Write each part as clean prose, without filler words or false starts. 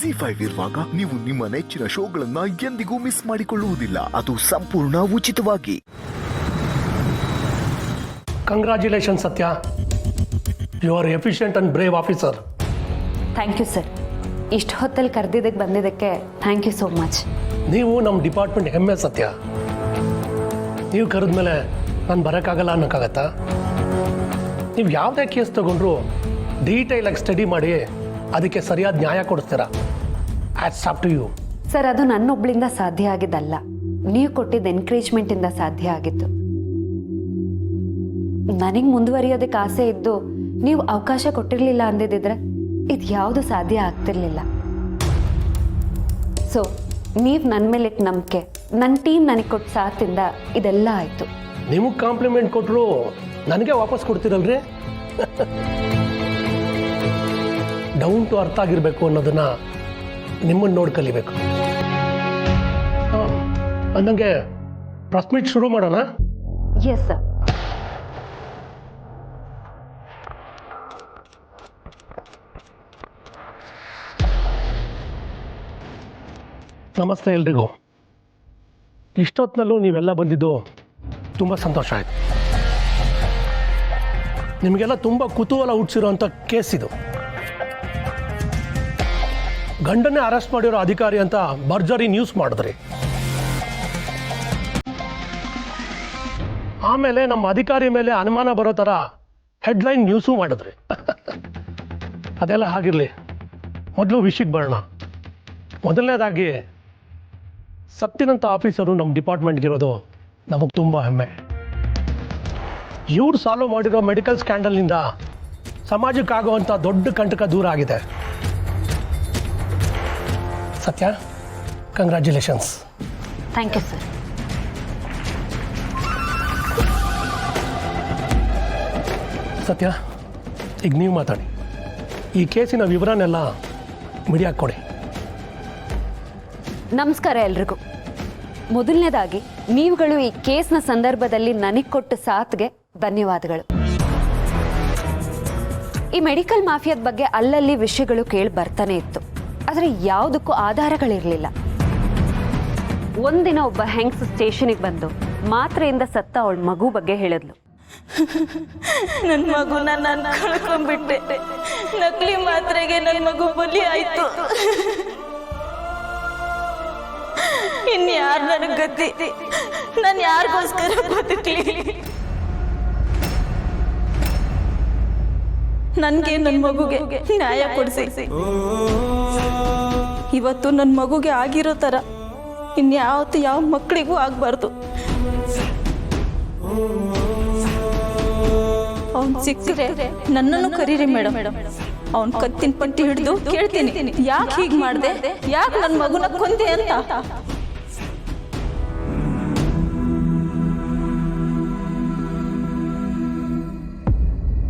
ZEE5 ಇರುವಾಗ ನೀವು ನಿಮ್ಮ ನೆಚ್ಚಿನ ಶೋಗಳನ್ನ ಎಂದಿಗೂ ಮಿಸ್ ಮಾಡಿಕೊಳ್ಳುವುದಿಲ್ಲ. ಅದು ಸಂಪೂರ್ಣ ಉಚಿತವಾಗಿ. Congratulation Satya, you are efficient and brave officer. Thank you sir. ಇಷ್ಟು ಹೊತ್ತಲ್ಲಿ ಕರೆದಿದ್ದಕ್ಕೆ ಬಂದಿದ್ದಕ್ಕೆ ಥ್ಯಾಂಕ್ ಯು ಸೋ ಮಚ್. ನೀವು ನಮ್ಮ ಡಿಪಾರ್ಟ್ಮೆಂಟ್ ಹೆಮ್ಮೆ ಸತ್ಯ. ನೀವು ಕರೆದ್ಮೇಲೆ ನಾನು ಬರೋಕ್ಕಾಗಲ್ಲ ಅನ್ನೋಕ್ಕಾಗತ್ತಾ? ನೀವು ಯಾವುದೇ ಕೇಸ್ ತಗೊಂಡ್ರು ಡೀಟೇಲಾಗಿ ಸ್ಟಡಿ ಮಾಡಿ ಅದಕ್ಕೆ ಸರಿಯಾದ ನ್ಯಾಯ ಕೊಡಿಸ್ತೀರಾ. It's up to you. Sir, ಅದು ನನ್ನೊಬ್ಳಿಂದ ಸಾಧ್ಯ ಆಗಿದ್ದಲ್ಲ, ನೀವು ಕೊಟ್ಟಿದ್ದ ಎನ್ಕರೇಜ್ಮೆಂಟಿಂದ ಸಾಧ್ಯ ಆಗಿತ್ತು. ನನಗೆ ಮುಂದುವರಿಯೋದಕ್ಕೆ ಆಸೆ ಇದ್ದು ನೀವು ಅವಕಾಶ ಕೊಟ್ಟಿರಲಿಲ್ಲ ಅಂದಿದ್ದಿದ್ರೆ ಇದು ಯಾವುದು ಸಾಧ್ಯ ಆಗ್ತಿರ್ಲಿಲ್ಲ. ಸೊ ನೀವು ನನ್ನ ಮೇಲೆ ಇಟ್ಟು ನಂಬಿಕೆ, ನನ್ನ ಟೀಮ್ ನನಗೆ ಕೊಟ್ಟ ಸಾಥಿಂದ ಇದೆಲ್ಲ ಆಯಿತು. ನಿಮಗೆ ಕಾಂಪ್ಲಿಮೆಂಟ್ ಕೊಟ್ಟರು ನನಗೆ ವಾಪಸ್ ಕೊಡ್ತೀರಲ್ರಿ? ಡೌನ್ ಟು ಅರ್ಥ ಆಗಿರಬೇಕು ಅನ್ನೋದನ್ನ ನಿಮ್ಮನ್ನು ನೋಡಿ ಕಲಿಬೇಕು. ಅಂದಂಗೆ ಪ್ರೆಸ್ ಮೀಟ್ ಶುರು ಮಾಡೋಣ. Yes sir. ನಮಸ್ತೆ ಎಲ್ರಿಗೂ. ಇಷ್ಟೊತ್ತಿನಲ್ಲೂ ನೀವೆಲ್ಲ ಬಂದಿದ್ದು ತುಂಬ ಸಂತೋಷ ಆಯಿತು. ನಿಮಗೆಲ್ಲ ತುಂಬ ಕುತೂಹಲ ಹುಟ್ಟಿಸಿರೋಂಥ ಕೇಸ್ ಇದು. ಗಂಡನ್ನೇ ಅರೆಸ್ಟ್ ಮಾಡಿರೋ ಅಧಿಕಾರಿ ಅಂತ ಭರ್ಜರಿ ನ್ಯೂಸ್ ಮಾಡಿದ್ರಿ. ಆಮೇಲೆ ನಮ್ಮ ಅಧಿಕಾರಿ ಮೇಲೆ ಅನುಮಾನ ಬರೋ ಥರ ಹೆಡ್ಲೈನ್ ನ್ಯೂಸು ಮಾಡಿದ್ರಿ. ಅದೆಲ್ಲ ಆಗಿರಲಿ, ಮೊದಲು ವಿಷಯಕ್ಕೆ ಬರೋಣ. ಮೊದಲನೇದಾಗಿ ಸತ್ಯನಂತ ಆಫೀಸರು ನಮ್ಮ ಡಿಪಾರ್ಟ್ಮೆಂಟ್ಗಿರೋದು ನಮಗೆ ತುಂಬ ಹೆಮ್ಮೆ. ಇವ್ರು ಸಾಲ್ವ್ ಮಾಡಿರೋ ಮೆಡಿಕಲ್ ಸ್ಕ್ಯಾಂಡಲ್ನಿಂದ ಸಮಾಜಕ್ಕಾಗುವಂಥ ದೊಡ್ಡ ಕಂಟಕ ದೂರ ಆಗಿದೆ. ಸತ್ಯ, ಕಂಗ್ರ್ಯಾಚುಲೇಷನ್ಸ್. Thank you sir. ಸತ್ಯ, ಈಗ ನೀವು ಮಾತಾಡಿ. ಈ ಕೇಸಿನ ವಿವರನೆಲ್ಲ ಮೀಡಿಯಾಕ್ಕೆ ಕೊಡಿ. ನಮಸ್ಕಾರ ಎಲ್ರಿಗೂ. ಮೊದಲನೇದಾಗಿ ನೀವುಗಳು ಈ ಕೇಸ್ನ ಸಂದರ್ಭದಲ್ಲಿ ನನಗೆ ಕೊಟ್ಟ ಸಾಥ್ಗೆ ಧನ್ಯವಾದಗಳು. ಈ ಮೆಡಿಕಲ್ ಮಾಫಿಯಾದ ಬಗ್ಗೆ ಅಲ್ಲಲ್ಲಿ ವಿಷಯಗಳು ಕೇಳಿ ಬರ್ತಾನೆ ಇತ್ತು, ಆದರೆ ಯಾವುದಕ್ಕೂ ಆಧಾರಗಳಿರಲಿಲ್ಲ. ಒಂದಿನ ಒಬ್ಬ ಹೆಂಗ್ಸ್ ಸ್ಟೇಷನಿಗೆ ಬಂದು ಮಾತ್ರೆಯಿಂದ ಸತ್ತ ಅವಳ ಮಗು ಬಗ್ಗೆ ಹೇಳಿದ್ಲು. ನನ್ನ ಮಗುನ ನಾನು ಕಳ್ಕೊಂಡ್ಬಿಟ್ಟೆ, ನಕಲಿ ಮಾತ್ರೆಗೆ ನನ್ನ ಮಗು ಬಲಿ ಆಯ್ತು. ಇನ್ಯಾರು ನನಗೆ ಗತಿ? ನಾನು ಯಾರಿಗೋಸ್ಕರ ಬದುಕಲಿ? ನನಗೆ ನನ್ನ ಮಗುಗೆ ನ್ಯಾಯ ಕೊಡಿಸಿ. ಇವತ್ತು ನನ್ನ ಮಗುಗೆ ಆಗಿರೋ ಥರ ಇನ್ಯಾವತ್ತು ಯಾವ ಮಕ್ಕಳಿಗೂ ಆಗಬಾರ್ದು. ಅವ್ನು ಸಿಕ್ಕರೆ ನನ್ನನ್ನು ಕರೀರಿ ಮೇಡಮ್. ಅವ್ನ ಕತ್ತಿನ ಪಟ್ಟಿ ಹಿಡಿದು ಕೇಳ್ತೀನಿ, ಯಾಕೆ ಹೀಗೆ ಮಾಡಿದೆ, ಯಾಕೆ ನನ್ನ ಮಗುನ ಕೊಂದೆ ಅಂತ.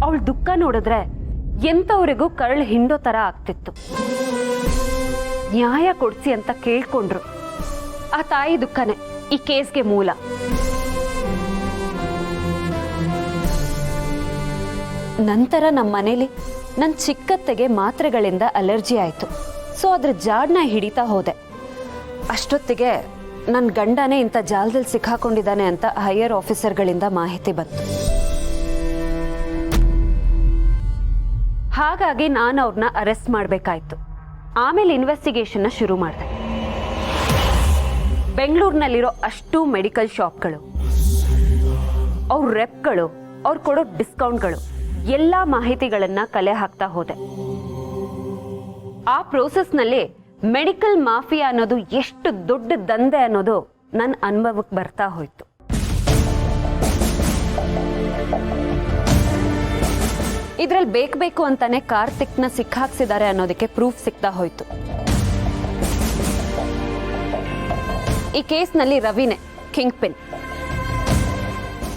ಅವಳ ದುಃಖ ನೋಡಿದ್ರೆ ಎಂಥವರಿಗೂ ಕರಳು ಹಿಂಡೋ ಥರ ಆಗ್ತಿತ್ತು. ನ್ಯಾಯ ಕೊಡಿಸಿ ಅಂತ ಕೇಳ್ಕೊಂಡ್ರು. ಆ ತಾಯಿ ದುಃಖನೇ ಈ ಕೇಸ್ಗೆ ಮೂಲ. ನಂತರ ನಮ್ಮ ಮನೇಲಿ ನನ್ನ ಚಿಕ್ಕತ್ತೆಗೆ ಮಾತ್ರೆಗಳಿಂದ ಅಲರ್ಜಿ ಆಯಿತು. ಸೊ ಅದ್ರ ಜಾಡ್ನ ಹಿಡಿತಾ ಹೋದೆ. ಅಷ್ಟೊತ್ತಿಗೆ ನನ್ನ ಗಂಡನೇ ಇಂಥ ಜಾಲದಲ್ಲಿ ಸಿಕ್ಕಾಕೊಂಡಿದ್ದಾನೆ ಅಂತ ಹೈಯರ್ ಆಫೀಸರ್ಗಳಿಂದ ಮಾಹಿತಿ ಬಂತು. ಹಾಗಾಗಿ ನಾನು ಅವ್ರನ್ನ ಅರೆಸ್ಟ್ ಮಾಡಬೇಕಾಯ್ತು. ಆಮೇಲೆ ಇನ್ವೆಸ್ಟಿಗೇಷನ್ನ ಶುರು ಮಾಡಿದೆ. ಬೆಂಗಳೂರಿನಲ್ಲಿರೋ ಅಷ್ಟು ಮೆಡಿಕಲ್ ಶಾಪ್ಗಳು, ಅವ್ರ ರೆಪ್ಗಳು, ಅವ್ರು ಕೊಡೋ ಡಿಸ್ಕೌಂಟ್ಗಳು, ಎಲ್ಲ ಮಾಹಿತಿಗಳನ್ನು ಕಲೆ ಹಾಕ್ತಾ ಹೋದೆ. ಆ ಪ್ರೋಸೆಸ್ನಲ್ಲಿ ಮೆಡಿಕಲ್ ಮಾಫಿಯಾ ಅನ್ನೋದು ಎಷ್ಟು ದೊಡ್ಡ ದಂಧೆ ಅನ್ನೋದು ನನ್ನ ಅನುಭವಕ್ಕೆ ಬರ್ತಾ ಹೋಯ್ತು. ಇದ್ರಲ್ಲಿ ಬೇಕು ಅಂತಾನೆ ಕಾರ್ತಿಕ್ನ ಸಿಕ್ಕಾಕ್ಸಿದ್ದಾರೆ ಅನ್ನೋದಕ್ಕೆ ಪ್ರೂಫ್ ಸಿಗ್ತಾ ಹೋಯ್ತು. ಈ ಕೇಸ್ನಲ್ಲಿ ರವಿನೇ ಕಿಂಗ್ ಪಿನ್.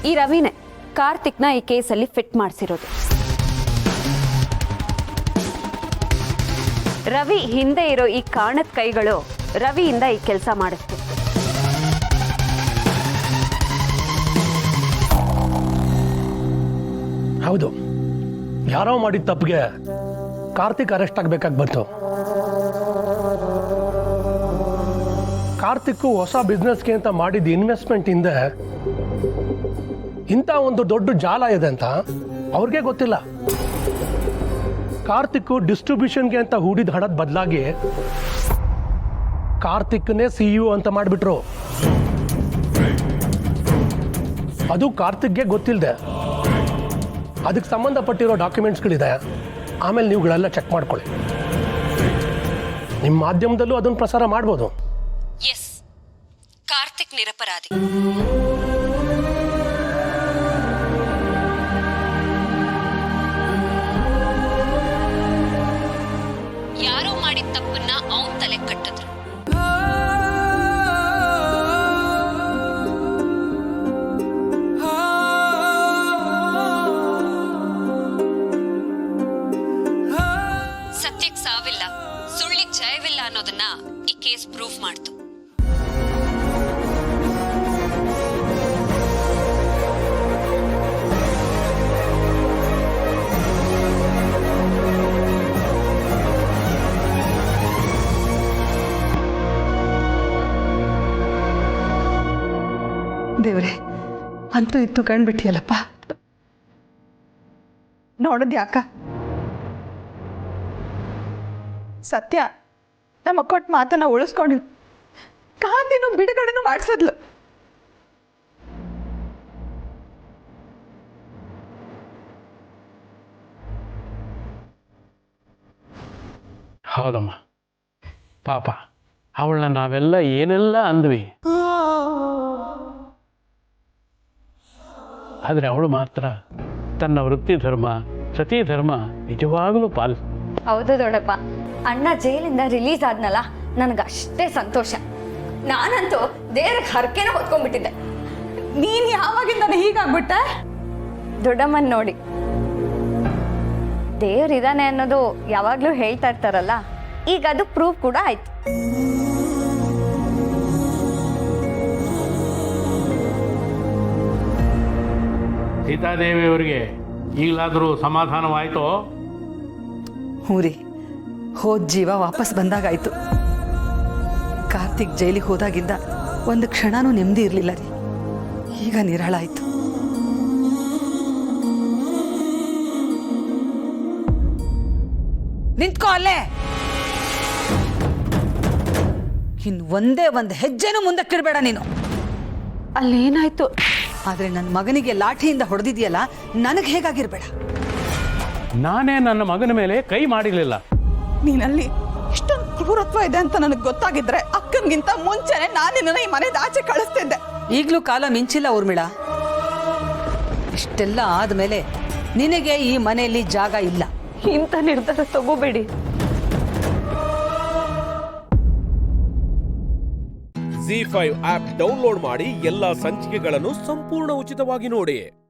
ಈ ರವಿನೇ ಕಾರ್ತಿಕ್ನ ಈ ಕೇಸಲ್ಲಿ ಫಿಟ್ ಮಾಡಿಸಿರೋದು. ರವಿ ಹಿಂದೆ ಇರೋ ಈ ಕಾಣದ ಕೈಗಳು ರವಿಯಿಂದ ಈ ಕೆಲಸ ಮಾಡಿಸ್ತು. ಹೌದು, ಯಾರೋ ಮಾಡಿದ ತಪ್ಪಿಗೆ ಕಾರ್ತಿಕ್ ಅರೆಸ್ಟ್ ಆಗಬೇಕಾಗಿ ಬಂತು. ಕಾರ್ತಿಕ್ ಹೊಸ ಬಿಸ್ನೆಸ್ಗೆ ಅಂತ ಮಾಡಿದ ಇನ್ವೆಸ್ಟ್ಮೆಂಟ್ ಹಿಂದೆ ಇಂಥ ಒಂದು ದೊಡ್ಡ ಜಾಲ ಇದೆ ಅಂತ ಅವ್ರಿಗೆ ಗೊತ್ತಿಲ್ಲ. ಕಾರ್ತಿಕ್ ಡಿಸ್ಟ್ರಿಬ್ಯೂಷನ್ಗೆ ಅಂತ ಹೂಡಿದ ಹಣದ ಬದಲಾಗಿ ಕಾರ್ತಿಕ್ನೇ CEO ಅಂತ ಮಾಡಿಬಿಟ್ರು. ಅದು ಕಾರ್ತಿಕ್ಗೆ ಗೊತ್ತಿಲ್ಲದೆ ಅದಕ್ಕೆ ಸಂಬಂಧಪಟ್ಟಿರೋ ಡಾಕ್ಯುಮೆಂಟ್ಸ್ಗಳಿದೆ. ಆಮೇಲೆ ನೀವುಗಳೆಲ್ಲ ಚೆಕ್ ಮಾಡ್ಕೊಳ್ಳಿ. ನಿಮ್ಮ ಮಾಧ್ಯಮದಲ್ಲೂ ಅದನ್ನು ಪ್ರಸಾರ ಮಾಡ್ಬೋದು. ಎಸ್, ಕಾರ್ತಿಕ್ ನಿರಪರಾಧಿ. ಯಾರೋ ಮಾಡಿದ ತಪ್ಪನ್ನ ಅವನ್ ತಲೆ ಕಟ್ಟಿದ್ರು. ಸತ್ಯಕ್ಕೆ ಸಾವಿಲ್ಲ, ಸುಳ್ಳಿಗೆ ಜಯವಿಲ್ಲ ಅನ್ನೋದನ್ನ ಈ ಕೇಸ್ ಪ್ರೂಫ್ ಮಾಡ್ತು. ದೇವ್ರೆ, ಅಂತೂ ಇತ್ತು ಕಂಡ್ಬಿಟ್ಟಿಯಲ್ಲಪ್ಪ. ನೋಡಿದ್ಯಾಕ ಸತ್ಯ ನಮ್ಮ ಕೊಟ್ಟು ಮಾತನ್ನ ಉಳಿಸ್ಕೊಂಡು ಕಾಂತಿನೂ ಬಿಡುಗಡೆನೂ ಮಾಡಿಸಿದ್ಲು. ಹೌದಮ್ಮ, ಪಾಪ ಅವಳನ್ನ ನಾವೆಲ್ಲ ಏನೆಲ್ಲ ಅಂದ್ವಿ, ಆದರೆ ಅವಳು ಮಾತ್ರ ತನ್ನ ವೃತ್ತಿ ಧರ್ಮ ಸತಿ ಧರ್ಮ ನಿಜವಾಗಲೂ ಪಾಲಿಸ. ಹೌದು ದೊಡ್ಡಪ್ಪ, ಅಣ್ಣ ಜೈಲಿಂದ ರಿಲೀಸ್ ಆದ್ನಲ್ಲ, ನನಗಷ್ಟೇ ಸಂತೋಷ. ನಾನಂತೂ ದೇವ್ರಿಗೆ ಹರಕೆನ ಹೊತ್ಕೊಂಡ್ಬಿಟ್ಟಿದ್ದೆ. ನೀನ್ ಯಾವಾಗಿಂದಾನೆ ಹೀಗಾಗ್ಬಿಟ್ಟೆ? ದೊಡ್ಡಮ್ಮನ್ ನೋಡಿ, ದೇವ್ರಿದಾನೆ ಅನ್ನೋದು ಯಾವಾಗ್ಲೂ ಹೇಳ್ತಾ ಇರ್ತಾರಲ್ಲ, ಈಗ ಅದು ಪ್ರೂಫ್ ಕೂಡ ಆಯ್ತು. ಸೀತಾದೇವಿಯವರಿಗೆ ಈಗಲಾದರೂ ಸಮಾಧಾನವಾಯಿತೋ? ಹ್ಞೂ ರೀ, ಹೋದ ಜೀವ ವಾಪಸ್ ಬಂದಾಗಾಯ್ತು. ಕಾರ್ತಿಕ್ ಜೈಲಿಗೆ ಹೋದಾಗಿಂದ ಒಂದು ಕ್ಷಣನೂ ನೆಮ್ಮದಿ ಇರಲಿಲ್ಲ ರೀ. ಈಗ ನಿರಾಳ ಆಯ್ತು. ನಿಂತ್ಕೋ ಅಲ್ಲೇ. ಇನ್ನು ಒಂದೇ ಒಂದು ಹೆಜ್ಜೆನೂ ಮುಂದಕ್ಕಿಡಬೇಡ ನೀನು. ಅಲ್ಲೇನಾಯ್ತು? ಆದ್ರೆ ನನ್ನ ಮಗನಿಗೆ ಲಾಠಿಯಿಂದ ಹೊಡೆದಿದೆಯಲ್ಲ, ನನಗೆ ಹೇಗಾಗಿರ್ಬೇಡ. ನಾನೇ ನನ್ನ ಮಗನ ಮೇಲೆ ಕೈ ಮಾಡಿರಲಿಲ್ಲ. ನೀನಲ್ಲಿ ಇಷ್ಟೊಂದು ಕ್ರೂರತ್ವ ಇದೆ ಅಂತ ನನಗೆ ಗೊತ್ತಾಗಿದ್ರೆ ಅಕ್ಕನಿಗಿಂತ ಮುಂಚೆನೆ ನಾನು ನಿನ್ನನ್ನು ಈ ಮನೆಯಿಂದ ಆಚೆ ಕಳಿಸ್ತಿದ್ದೆ. ಈಗಲೂ ಕಾಲ ಮಿಂಚಿಲ್ಲ ಊರ್ಮಿಳ. ಇಷ್ಟೆಲ್ಲ ಆದ್ಮೇಲೆ ನಿನಗೆ ಈ ಮನೆಯಲ್ಲಿ ಜಾಗ ಇಲ್ಲ. ಇಂಥ ನಿರ್ಧಾರ ತಗೋಬೇಡಿ. ZEE5 ಆಪ್ ಡೌನ್ಲೋಡ್ ಮಾಡಿ ಎಲ್ಲಾ ಸಂಚಿಕೆಗಳನ್ನು ಸಂಪೂರ್ಣ ಉಚಿತವಾಗಿ ನೋಡಿ.